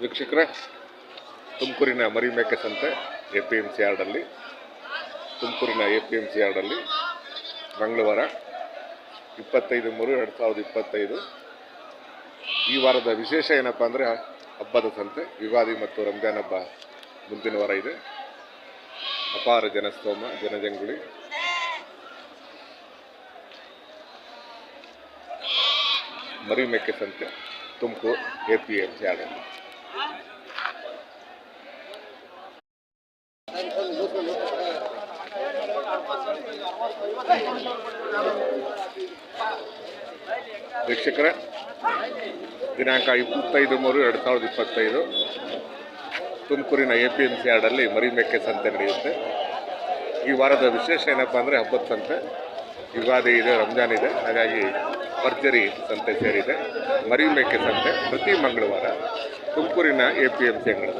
ವೀಕ್ಷಕರೇ, ತುಮಕೂರಿನ ಮರಿಮೇಕೆ ಸಂತೆ APMC ಯಾರ್ಡಲ್ಲಿ ತುಮಕೂರಿನ APMC ಯಾರ್ಡಲ್ಲಿ ಮಂಗಳವಾರ 25/3/2025 ಈ ವಾರದ ವಿಶೇಷ ಏನಪ್ಪ ಅಂದರೆ ಹಬ್ಬದ ಸಂತೆ. ಯುಗಾದಿ ಮತ್ತು ರಂಜಾನ್ ಹಬ್ಬ ಮುಂದಿನ ವಾರ ಇದೆ. ಅಪಾರ ಜನಸ್ತೋಮ, ಜನಜಂಗುಳಿ. ಮರಿಮೇಕೆ ಸಂತೆ ತುಮಕೂರು APMC ಯಾರ್ಡಲ್ಲಿ. ವೀಕ್ಷಕರೇ, ದಿನಾಂಕ 25/3/2025 ತುಮಕೂರಿನ APMC ಯಾರ್ಡಲ್ಲಿ ಮರಿಮೇಕೆ ಸಂತೆ ನಡೆಯುತ್ತೆ. ಈ ವಾರದ ವಿಶೇಷ ಏನಪ್ಪ ಅಂದರೆ ಹಬ್ಬದ ಸಂತೆ. ಯುಗಾದಿ ಇದೆ, ರಂಜಾನ್ ಇದೆ, ಹಾಗಾಗಿ ಭರ್ಜರಿ ಸಂತೆ ಸೇರಿದೆ. ಮರಿಮೇಕೆ ಸಂತೆ ಪ್ರತಿ ಮಂಗಳವಾರ ತುಮಕೂರಿನ APMC ಅಂಗಡಿ.